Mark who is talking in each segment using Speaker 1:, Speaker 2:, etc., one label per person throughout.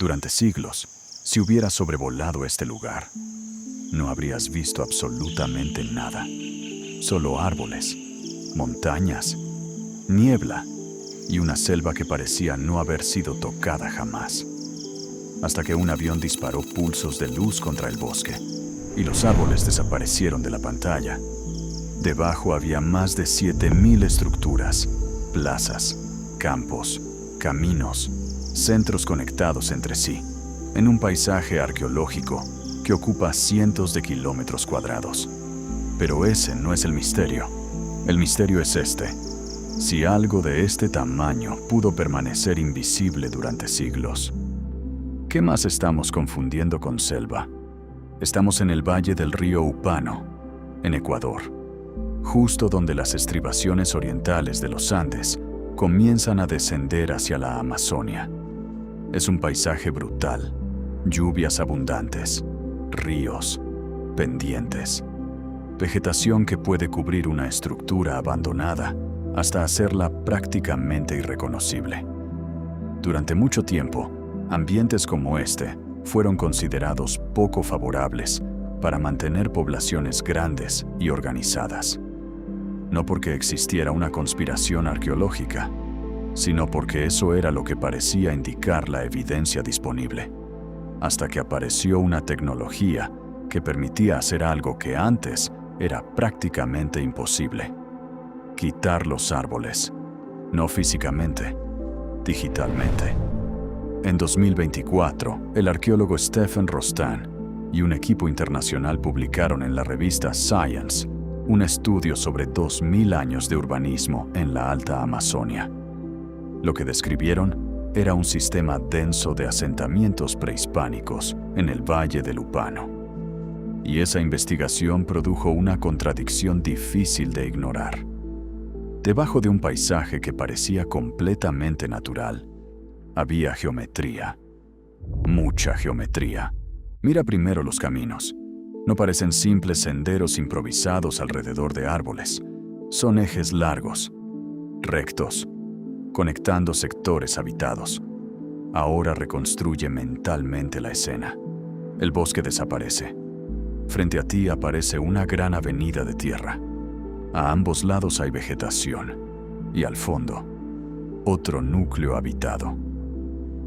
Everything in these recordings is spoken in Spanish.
Speaker 1: Durante siglos, si hubieras sobrevolado este lugar, no habrías visto absolutamente nada. Solo árboles, montañas, niebla y una selva que parecía no haber sido tocada jamás. Hasta que un avión disparó pulsos de luz contra el bosque y los árboles desaparecieron de la pantalla. Debajo había más de 7.000 estructuras, plazas, campos, caminos, centros conectados entre sí, en un paisaje arqueológico que ocupa cientos de kilómetros cuadrados. Pero ese no es el misterio. El misterio es este. Si algo de este tamaño pudo permanecer invisible durante siglos, ¿qué más estamos confundiendo con selva? Estamos en el valle del río Upano, en Ecuador, justo donde las estribaciones orientales de los Andes comienzan a descender hacia la Amazonia. Es un paisaje brutal, lluvias abundantes, ríos, pendientes, vegetación que puede cubrir una estructura abandonada hasta hacerla prácticamente irreconocible. Durante mucho tiempo, ambientes como este fueron considerados poco favorables para mantener poblaciones grandes y organizadas. No porque existiera una conspiración arqueológica, sino porque eso era lo que parecía indicar la evidencia disponible, hasta que apareció una tecnología que permitía hacer algo que antes era prácticamente imposible: quitar los árboles, no físicamente, digitalmente. En 2024, el arqueólogo Stephen Rostan y un equipo internacional publicaron en la revista Science un estudio sobre 2.000 años de urbanismo en la Alta Amazonia. Lo que describieron era un sistema denso de asentamientos prehispánicos en el Valle del Upano. Y esa investigación produjo una contradicción difícil de ignorar. Debajo de un paisaje que parecía completamente natural, había geometría. Mucha geometría. Mira primero los caminos. No parecen simples senderos improvisados alrededor de árboles. Son ejes largos, rectos, conectando sectores habitados. Ahora reconstruye mentalmente la escena. El bosque desaparece. Frente a ti aparece una gran avenida de tierra. A ambos lados hay vegetación y al fondo, otro núcleo habitado.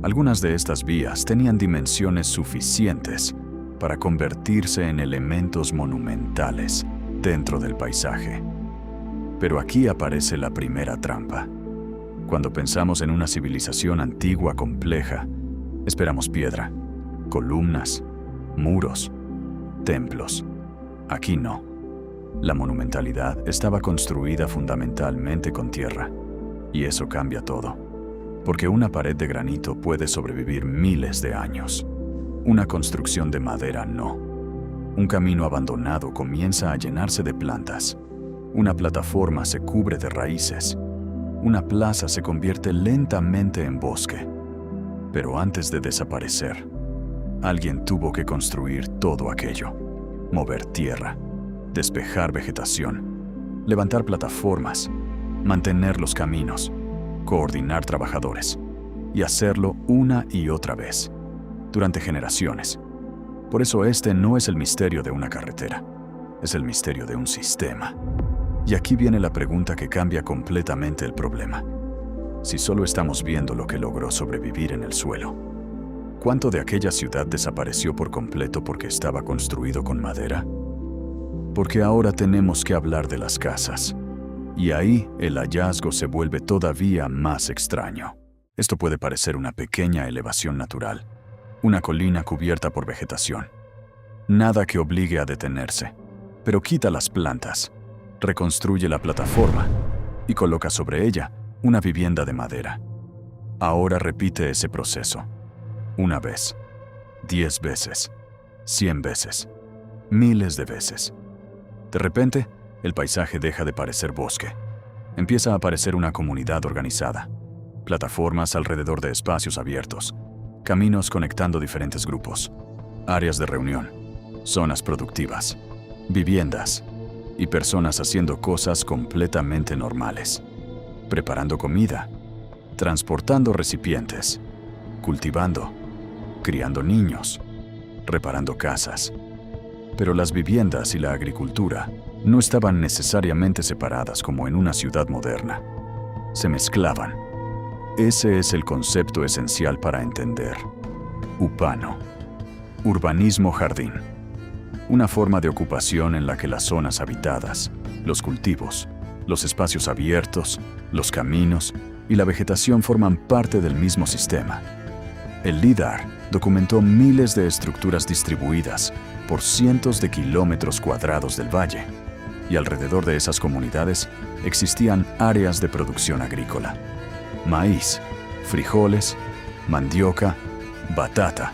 Speaker 1: Algunas de estas vías tenían dimensiones suficientes para convertirse en elementos monumentales dentro del paisaje. Pero aquí aparece la primera trampa. Cuando pensamos en una civilización antigua compleja, esperamos piedra, columnas, muros, templos. Aquí no. La monumentalidad estaba construida fundamentalmente con tierra, y eso cambia todo, porque una pared de granito puede sobrevivir miles de años. Una construcción de madera no. Un camino abandonado comienza a llenarse de plantas. Una plataforma se cubre de raíces. Una plaza se convierte lentamente en bosque. Pero antes de desaparecer, alguien tuvo que construir todo aquello. Mover tierra, despejar vegetación, levantar plataformas, mantener los caminos, coordinar trabajadores y hacerlo una y otra vez, durante generaciones. Por eso este no es el misterio de una carretera, es el misterio de un sistema. Y aquí viene la pregunta que cambia completamente el problema. Si solo estamos viendo lo que logró sobrevivir en el suelo, ¿cuánto de aquella ciudad desapareció por completo porque estaba construido con madera? Porque ahora tenemos que hablar de las casas. Y ahí el hallazgo se vuelve todavía más extraño. Esto puede parecer una pequeña elevación natural, una colina cubierta por vegetación. Nada que obligue a detenerse, pero quita las plantas, reconstruye la plataforma y coloca sobre ella una vivienda de madera. Ahora repite ese proceso. Una vez, 10 veces, 100 veces, miles de veces. De repente, el paisaje deja de parecer bosque. Empieza a aparecer una comunidad organizada. Plataformas alrededor de espacios abiertos. Caminos conectando diferentes grupos. Áreas de reunión. Zonas productivas. Viviendas. Y personas haciendo cosas completamente normales. Preparando comida. Transportando recipientes. Cultivando. criando niños, reparando casas. Pero las viviendas y la agricultura no estaban necesariamente separadas como en una ciudad moderna. Se mezclaban. Ese es el concepto esencial para entender. Upano. Urbanismo jardín. Una forma de ocupación en la que las zonas habitadas, los cultivos, los espacios abiertos, los caminos y la vegetación forman parte del mismo sistema. El LIDAR documentó miles de estructuras distribuidas por cientos de kilómetros cuadrados del valle, y alrededor de esas comunidades existían áreas de producción agrícola. Maíz, frijoles, mandioca, batata,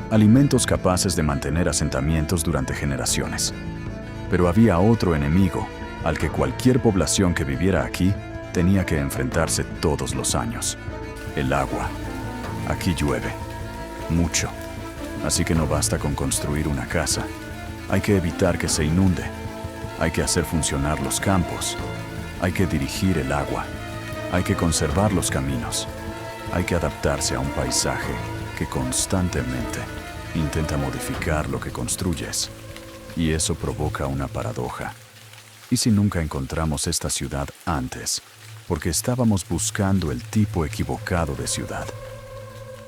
Speaker 1: alimentos capaces de mantener asentamientos durante generaciones. Pero había otro enemigo al que cualquier población que viviera aquí tenía que enfrentarse todos los años: el agua. Aquí llueve, mucho, así que no basta con construir una casa. Hay que evitar que se inunde, hay que hacer funcionar los campos, hay que dirigir el agua, hay que conservar los caminos, hay que adaptarse a un paisaje que constantemente intenta modificar lo que construyes. Y eso provoca una paradoja. ¿Y si nunca encontramos esta ciudad antes, porque estábamos buscando el tipo equivocado de ciudad?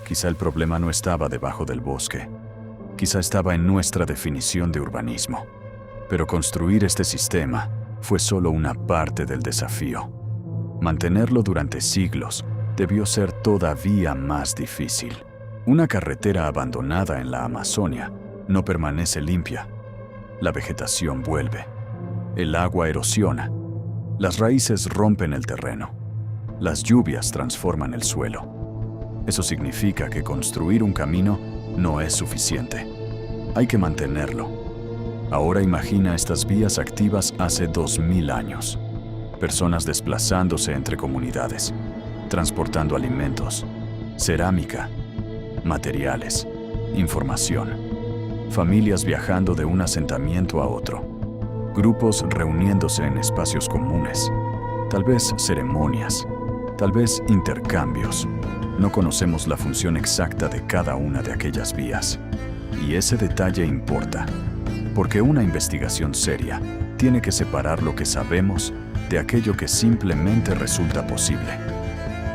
Speaker 1: Quizá el problema no estaba debajo del bosque. Quizá estaba en nuestra definición de urbanismo. Pero construir este sistema fue solo una parte del desafío. Mantenerlo durante siglos debió ser todavía más difícil. Una carretera abandonada en la Amazonia no permanece limpia. La vegetación vuelve. El agua erosiona. Las raíces rompen el terreno. Las lluvias transforman el suelo. Eso significa que construir un camino no es suficiente. Hay que mantenerlo. Ahora imagina estas vías activas hace 2000 años. Personas desplazándose entre comunidades, transportando alimentos, cerámica, materiales, información. Familias viajando de un asentamiento a otro. Grupos reuniéndose en espacios comunes. Tal vez ceremonias. Tal vez intercambios. No conocemos la función exacta de cada una de aquellas vías. Y ese detalle importa, porque una investigación seria tiene que separar lo que sabemos de aquello que simplemente resulta posible.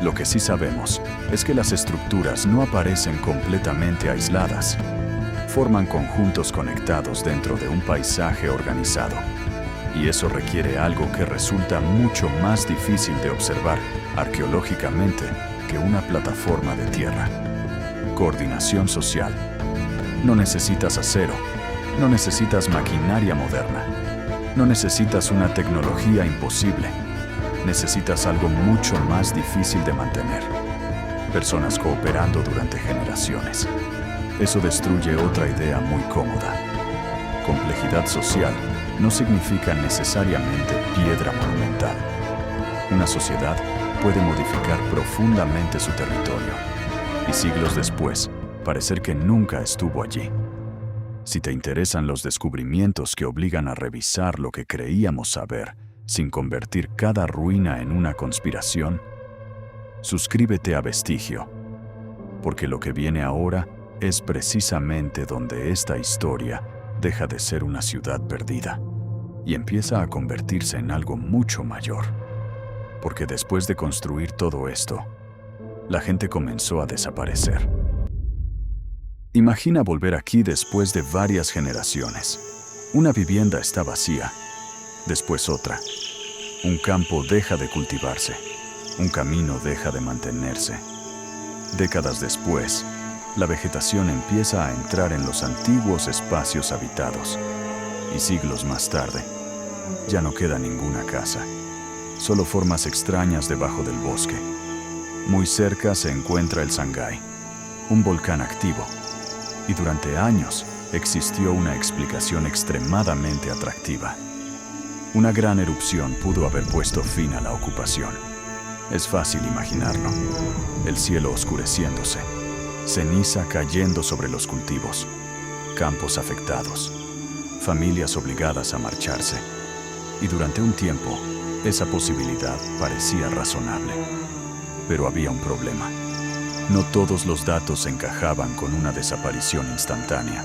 Speaker 1: Lo que sí sabemos es que las estructuras no aparecen completamente aisladas. Forman conjuntos conectados dentro de un paisaje organizado. Y eso requiere algo que resulta mucho más difícil de observar arqueológicamente que una plataforma de tierra. Coordinación social. No necesitas acero, no necesitas maquinaria moderna, no necesitas una tecnología imposible. Necesitas algo mucho más difícil de mantener. Personas cooperando durante generaciones. Eso destruye otra idea muy cómoda. Complejidad social no significa necesariamente piedra monumental. Una sociedad puede modificar profundamente su territorio y siglos después parecer que nunca estuvo allí. Si te interesan los descubrimientos que obligan a revisar lo que creíamos saber sin convertir cada ruina en una conspiración, suscríbete a Vestigio, porque lo que viene ahora es precisamente donde esta historia deja de ser una ciudad perdida y empieza a convertirse en algo mucho mayor. Porque después de construir todo esto, la gente comenzó a desaparecer. Imagina volver aquí después de varias generaciones. Una vivienda está vacía, después otra. Un campo deja de cultivarse, un camino deja de mantenerse. Décadas después, la vegetación empieza a entrar en los antiguos espacios habitados. Y siglos más tarde, ya no queda ninguna casa. Solo formas extrañas debajo del bosque. Muy cerca se encuentra el Sangay, un volcán activo. Y durante años existió una explicación extremadamente atractiva. Una gran erupción pudo haber puesto fin a la ocupación. Es fácil imaginarlo. El cielo oscureciéndose, ceniza cayendo sobre los cultivos, campos afectados, familias obligadas a marcharse. Y durante un tiempo, esa posibilidad parecía razonable. Pero había un problema. No todos los datos encajaban con una desaparición instantánea.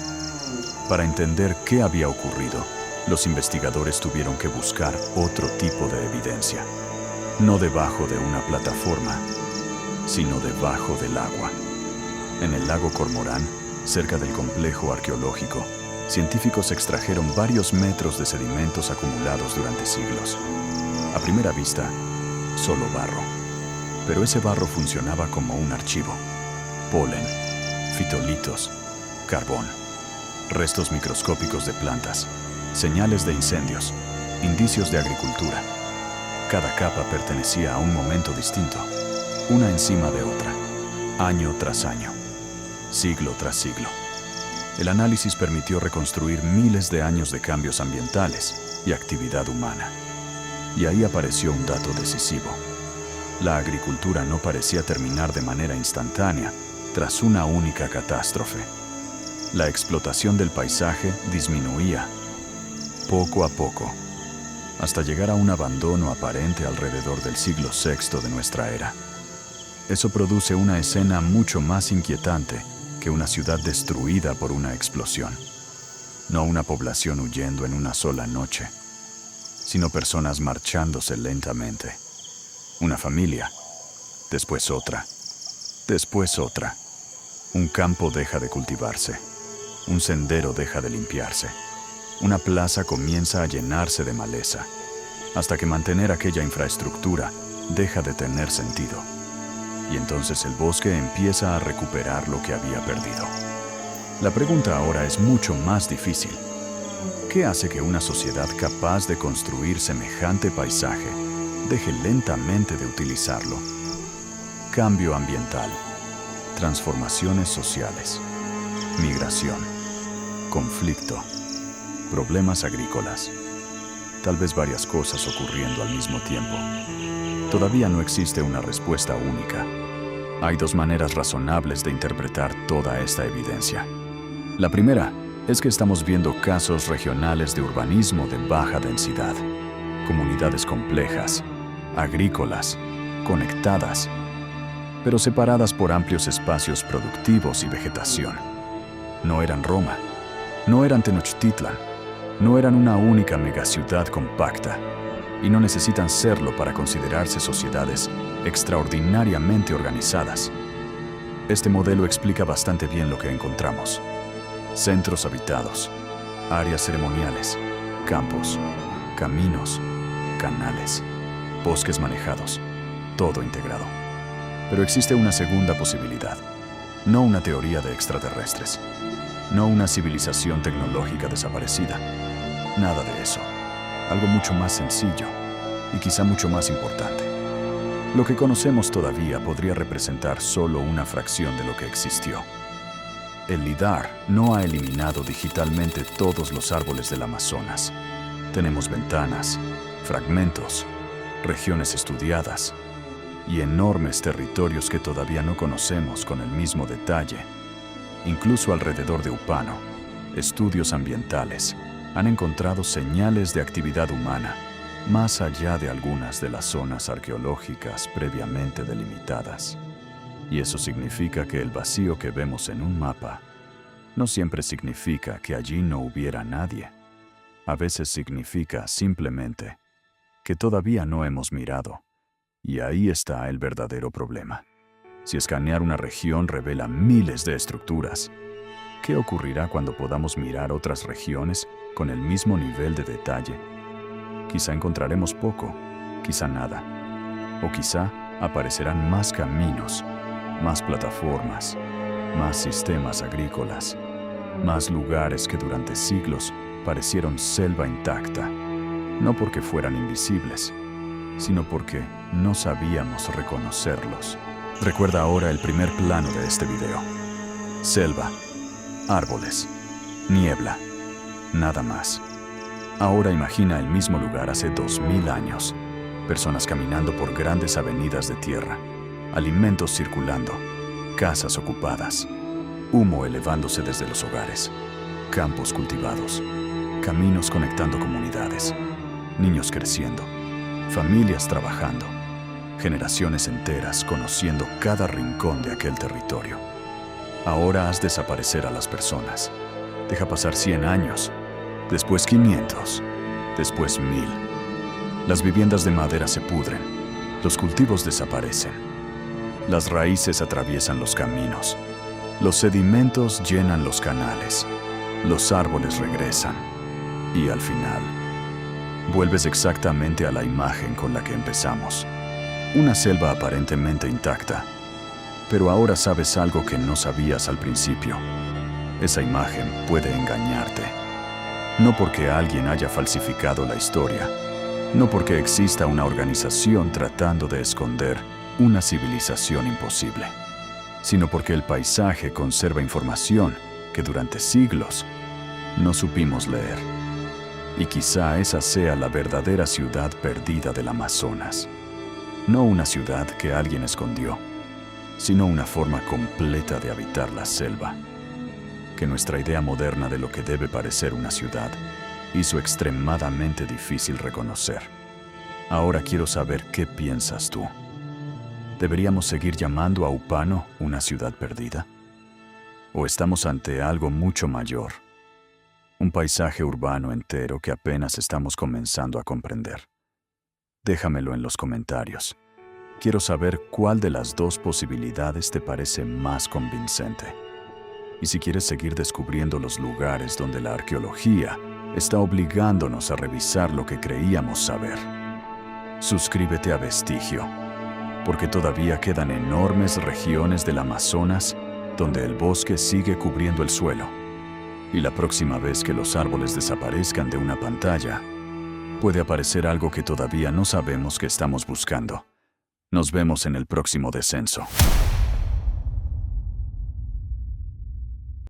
Speaker 1: Para entender qué había ocurrido, los investigadores tuvieron que buscar otro tipo de evidencia. No debajo de una plataforma, sino debajo del agua. En el lago Cormorán, cerca del complejo arqueológico, científicos extrajeron varios metros de sedimentos acumulados durante siglos. A primera vista, solo barro. Pero ese barro funcionaba como un archivo. Polen, fitolitos, carbón, restos microscópicos de plantas, señales de incendios, indicios de agricultura. Cada capa pertenecía a un momento distinto, una encima de otra, año tras año, siglo tras siglo. El análisis permitió reconstruir miles de años de cambios ambientales y actividad humana. Y ahí apareció un dato decisivo. La agricultura no parecía terminar de manera instantánea tras una única catástrofe. La explotación del paisaje disminuía, poco a poco, hasta llegar a un abandono aparente alrededor del siglo VI de nuestra era. Eso produce una escena mucho más inquietante que una ciudad destruida por una explosión. No una población huyendo en una sola noche, sino personas marchándose lentamente. Una familia, después otra, después otra. Un campo deja de cultivarse, un sendero deja de limpiarse, una plaza comienza a llenarse de maleza, hasta que mantener aquella infraestructura deja de tener sentido. Y entonces el bosque empieza a recuperar lo que había perdido. La pregunta ahora es mucho más difícil. ¿Qué hace que una sociedad capaz de construir semejante paisaje deje lentamente de utilizarlo? Cambio ambiental, transformaciones sociales, migración, conflicto, problemas agrícolas. Tal vez varias cosas ocurriendo al mismo tiempo. Todavía no existe una respuesta única. Hay dos maneras razonables de interpretar toda esta evidencia. La primera es que estamos viendo casos regionales de urbanismo de baja densidad, comunidades complejas, agrícolas, conectadas, pero separadas por amplios espacios productivos y vegetación. No eran Roma, no eran Tenochtitlan, no eran una única megaciudad compacta, y no necesitan serlo para considerarse sociedades extraordinariamente organizadas. Este modelo explica bastante bien lo que encontramos. Centros habitados, áreas ceremoniales, campos, caminos, canales, bosques manejados, todo integrado. Pero existe una segunda posibilidad, no una teoría de extraterrestres, no una civilización tecnológica desaparecida, nada de eso. Algo mucho más sencillo y quizá mucho más importante. Lo que conocemos todavía podría representar solo una fracción de lo que existió. El LIDAR no ha eliminado digitalmente todos los árboles del Amazonas. Tenemos ventanas, fragmentos, regiones estudiadas y enormes territorios que todavía no conocemos con el mismo detalle. Incluso alrededor de Upano, estudios ambientales han encontrado señales de actividad humana más allá de algunas de las zonas arqueológicas previamente delimitadas. Y eso significa que el vacío que vemos en un mapa no siempre significa que allí no hubiera nadie. A veces significa simplemente que todavía no hemos mirado. Y ahí está el verdadero problema. Si escanear una región revela miles de estructuras, ¿qué ocurrirá cuando podamos mirar otras regiones con el mismo nivel de detalle? Quizá encontraremos poco, quizá nada. O quizá aparecerán más caminos, más plataformas, más sistemas agrícolas, más lugares que durante siglos parecieron selva intacta, no porque fueran invisibles, sino porque no sabíamos reconocerlos. Recuerda ahora el primer plano de este video. Selva, árboles, niebla, nada más. Ahora imagina el mismo lugar hace 2000 años. Personas caminando por grandes avenidas de tierra, alimentos circulando, casas ocupadas, humo elevándose desde los hogares, campos cultivados, caminos conectando comunidades, niños creciendo, familias trabajando, generaciones enteras conociendo cada rincón de aquel territorio. Ahora haz desaparecer a las personas. Deja pasar 100 años, después 500, después 1000. Las viviendas de madera se pudren, los cultivos desaparecen, las raíces atraviesan los caminos, los sedimentos llenan los canales, los árboles regresan y al final vuelves exactamente a la imagen con la que empezamos. Una selva aparentemente intacta, pero ahora sabes algo que no sabías al principio. Esa imagen puede engañarte. No porque alguien haya falsificado la historia, no porque exista una organización tratando de esconder una civilización imposible, sino porque el paisaje conserva información que durante siglos no supimos leer. Y quizá esa sea la verdadera ciudad perdida del Amazonas. No una ciudad que alguien escondió, sino una forma completa de habitar la selva, que nuestra idea moderna de lo que debe parecer una ciudad hizo extremadamente difícil reconocer. Ahora quiero saber qué piensas tú. ¿Deberíamos seguir llamando a Upano una ciudad perdida? ¿O estamos ante algo mucho mayor? Un paisaje urbano entero que apenas estamos comenzando a comprender. Déjamelo en los comentarios. Quiero saber cuál de las dos posibilidades te parece más convincente. Y si quieres seguir descubriendo los lugares donde la arqueología está obligándonos a revisar lo que creíamos saber, suscríbete a Vestigio, porque todavía quedan enormes regiones del Amazonas donde el bosque sigue cubriendo el suelo. Y la próxima vez que los árboles desaparezcan de una pantalla, puede aparecer algo que todavía no sabemos que estamos buscando. Nos vemos en el próximo descenso.